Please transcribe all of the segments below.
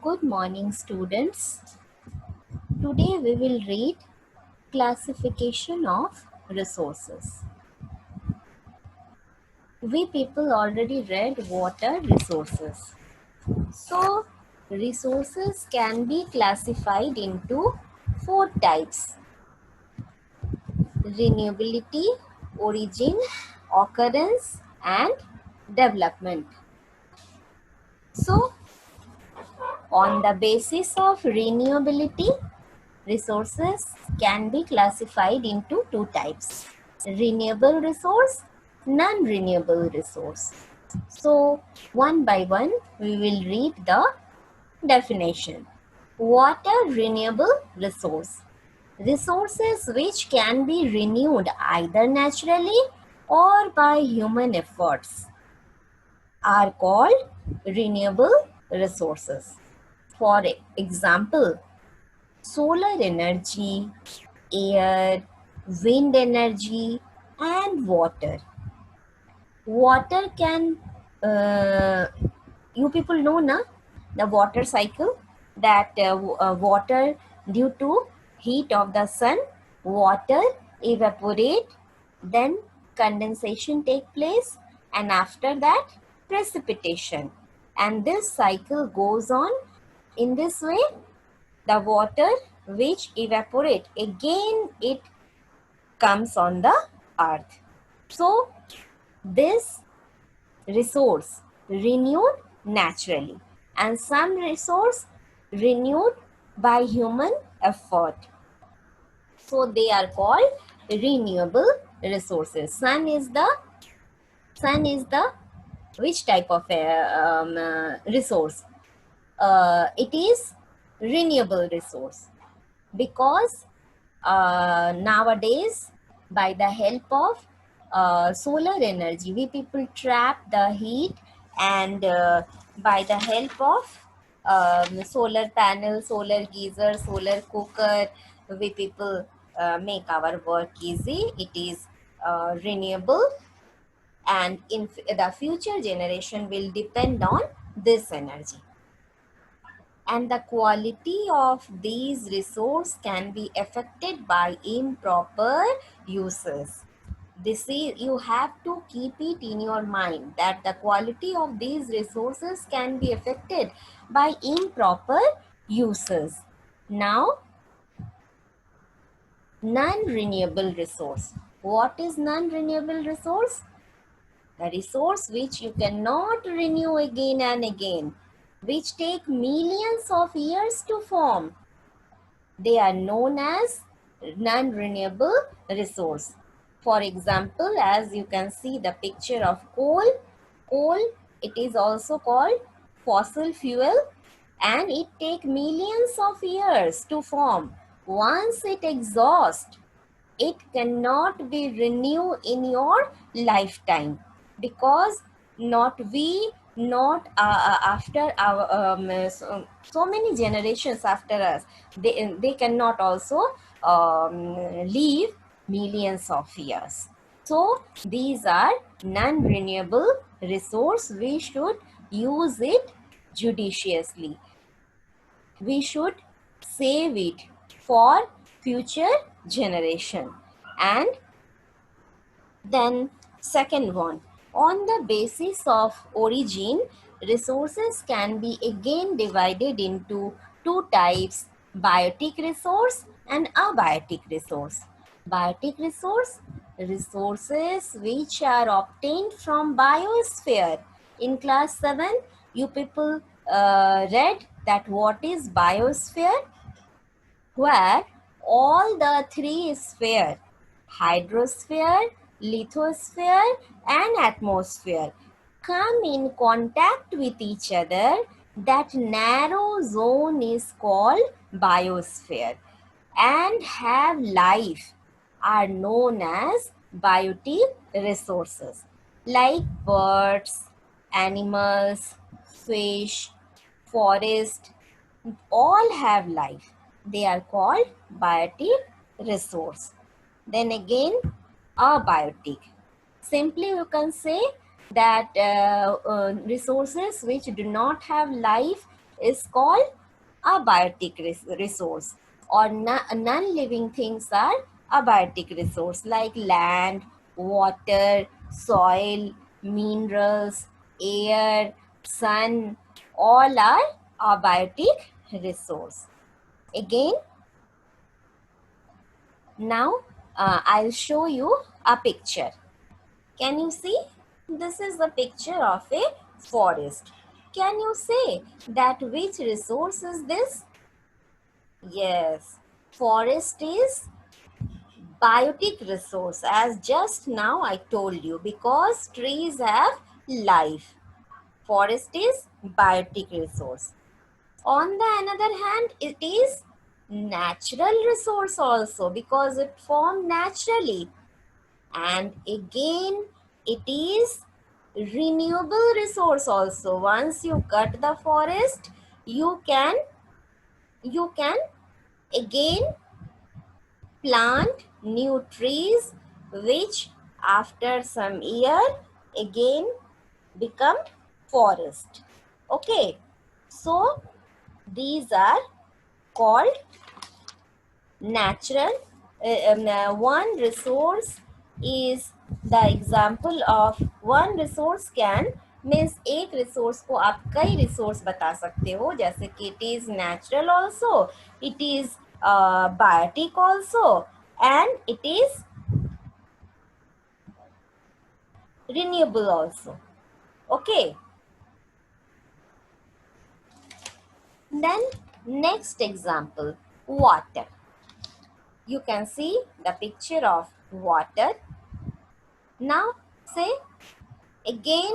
Good morning, students. Today we will read classification of resources. We people already read what are resources. So, resources can be classified into four types: renewability, origin, occurrence, and development. So, on the basis of renewability, resources can be classified into two types: renewable resource, non-renewable resource. So, one by one, we will read the definition. What are renewable resource? Resources which can be renewed either naturally or by human efforts are called renewable resources. For example, solar energy, air, wind energy, and water. Water can, you people know na, the water cycle, that water, due to heat of the sun, water evaporate, then condensation take place, and after that precipitation. And this cycle goes on in this way. The water which evaporate, again it comes on the earth. So this resource renewed naturally, and some resource renewed by human effort. So they are called renewable resources. Sun is the which type of resource? It is renewable resource, because nowadays, by the help of solar energy, we people trap the heat, and by the help of solar panel, solar geyser, solar cooker, we people make our work easy. It is renewable, and in the future generation will depend on this energy. And the quality of these resources can be affected by improper uses. This is, you have to keep it in your mind, that the quality of these resources can be affected by improper uses. Now, non-renewable resource. What is non-renewable resource? The resource which you cannot renew again and again, which take millions of years to form. They are known as non-renewable resource. For example, as you can see the picture of coal. Coal, it is also called fossil fuel, and it take millions of years to form. Once it exhausts, it cannot be renewed in your lifetime, because not after our so many generations after us, they cannot also live millions of years. So these are non-renewable resource. We should use it judiciously. We should save it for future generation. And then second one, on the basis of origin, resources can be again divided into two types: biotic resource and abiotic resource. Biotic resource, resources which are obtained from biosphere. In class 7, you people read that what is biosphere, where all the three spheres, hydrosphere, lithosphere, and atmosphere, come in contact with each other. That narrow zone is called biosphere, and have life, are known as biotic resources, like birds, animals, fish, forest, all have life. They are called biotic resource. Then again, abiotic. Simply you can say that resources which do not have life is called abiotic resource, or non-living things are abiotic resource, like land, water, soil, minerals, air, sun, all are abiotic resource. Again, now I'll show you a picture. Can you see? This is the picture of a forest. Can you say that which resource is this? Yes, forest is biotic resource, as just now I told you, because trees have life. Forest is biotic resource. On the another hand, it is natural resource also, because it formed naturally. And again, it is renewable resource also. Once you cut the forest, you can again plant new trees, which after some year again become forest. Okay, so these are called natural. One resource is the example of one resource can means एक resource को आप कई resource बता सकते हो, जैसे कि it is natural also, it is biotic also, and it is renewable also. Okay, then next example, water. You can see the picture of water. Now say again,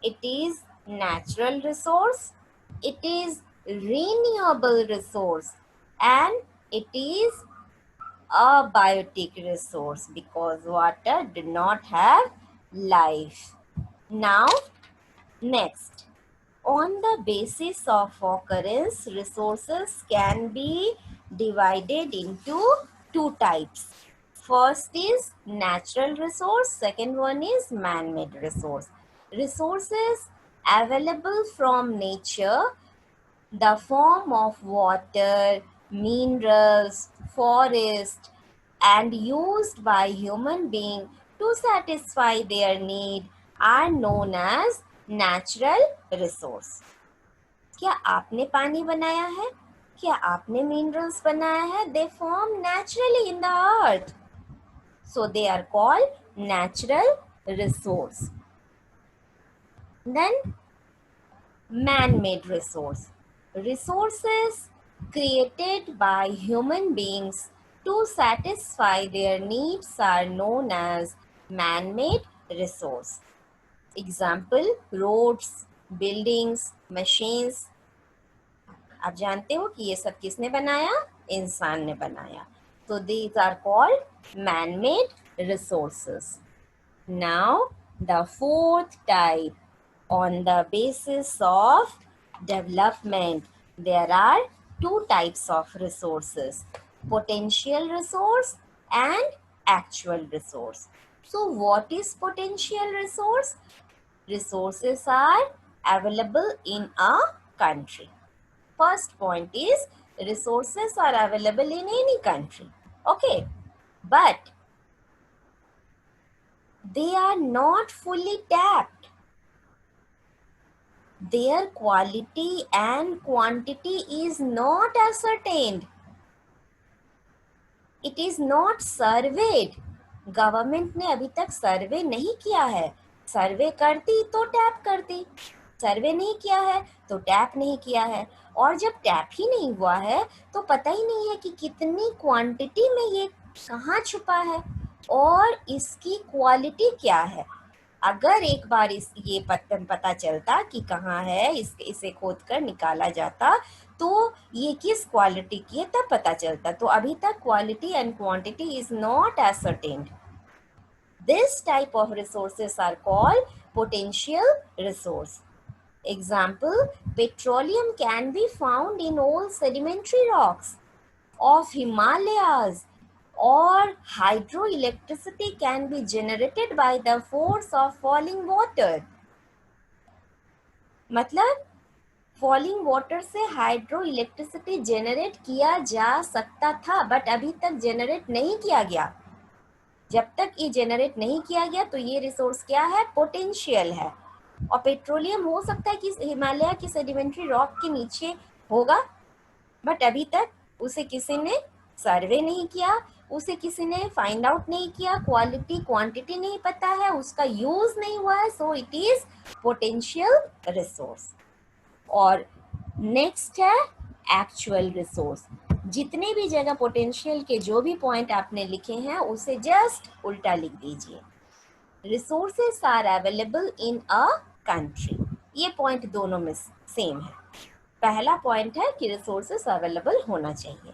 it is natural resource, it is renewable resource, and it is a biotic resource, because water did not have life. Now, next, on the basis of occurrence, resources can be divided into two types. First is natural resource, second one is man-made resource. Resources available from nature, the form of water, minerals, forest, and used by human being to satisfy their need are known as natural resource. क्या आपने पानी बनाया है? क्या आपने minerals बनाया है? They form naturally in the earth. So they are called natural resource. Then man-made resource. Resources created by human beings to satisfy their needs are known as man-made resource. Example, roads, buildings, machines. आप जानते हो कि ये सब किसने बनाया? इंसान ने बनाया. So these are called man-made resources. Now, the fourth type, on the basis of development, there are two types of resources, potential resource and actual resource. So what is potential resource? Resources are available in a country. First point is resources are available in any country. Okay, but they are not fully tapped. Their quality and quantity is not ascertained. It is not surveyed. Government ने अभी तक सर्वे नहीं किया है. सर्वे करती तो tap करती. सर्वे नहीं किया है तो टैप नहीं किया है. और जब टैप ही नहीं हुआ है तो पता ही नहीं है कि कितनी क्वांटिटी में ये कहाँ छुपा है और इसकी क्वालिटी क्या है. अगर एक बार ये पता चलता कि कहाँ है, इसे खोद कर निकाला जाता तो ये किस क्वालिटी की है तब पता चलता. तो अभी तक quality and quantity is not ascertained. This type of resources are called potential resource. Example, petroleum can be found in old sedimentary rocks of Himalayas, or hydroelectricity can be generated by the force of falling water. मतलब falling water से hydro electricity generate किया जा सकता था, but अभी तक generate नहीं किया गया। जब तक ये जनरेट नहीं किया गया तो ये रिसोर्स क्या है, पोटेंशियल है। और पेट्रोलियम हो सकता है कि हिमालय की सेडिमेंट्री रॉक के नीचे होगा, बट अभी तक उसे किसी ने सर्वे नहीं किया, उसे किसी ने फाइंड आउट नहीं किया, क्वालिटी क्वांटिटी नहीं पता है, उसका यूज नहीं हुआ है, so it is potential resource. और नेक्स्ट है एक्चुअल रिसोर्स। जितने भी जगह पोटेंशियल के जो भी पॉइंट आपने लिखे हैं उसे जस्ट उल्टा लिख दीजिए। Resources are available in a country, ये पॉइंट दोनों में सेम है। पहला पॉइंट है कि रिसोर्सेस अवेलेबल होना चाहिए,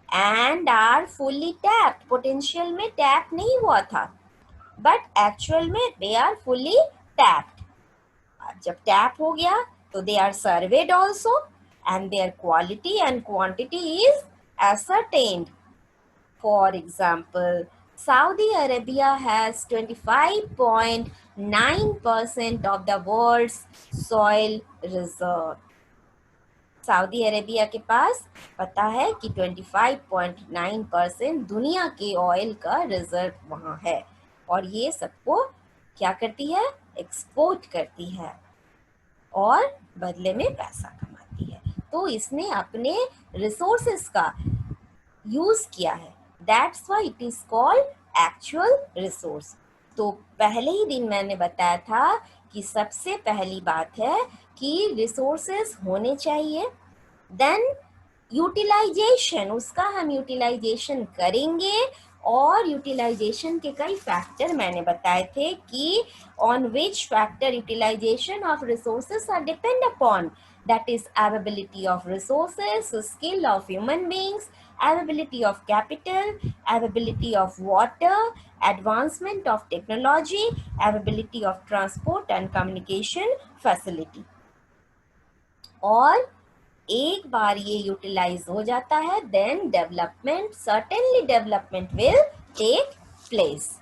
and are fully tapped. Potential में टैप नहीं हुआ था, बट एक्चुअल में दे आर फुल्ली टैप्ड। जब टैप हो गया तो they are surveyed also, and their quality and quantity is ascertained. For example, Saudi Arabia has 25.9% of the world's soil reserve. Saudi Arabia के पास पता है कि 25.9% दुनिया के ऑयल का रिजर्व वहाँ है, और ये सबको क्या करती है, एक्सपोर्ट करती है और बदले में पैसा कमाती है। तो इसने अपने रिसोर्सेस का यूज किया है, that's why it is called actual resource. तो पहले ही दिन मैंने बताया था कि सबसे पहली बात है कि रिसोर्सेस होने चाहिए, देन यूटिलाइजेशन, उसका हम यूटिलाइजेशन करेंगे। और यूटिलाइजेशन के कई फैक्टर मैंने बताए थे कि on which factor utilization of resources are depend upon, that is availability of resources, skill of human beings, availability of capital, availability of water, advancement of technology, availability of transport and communication facility। और एक बार ये utilise हो जाता है, then development, certainly development will take place.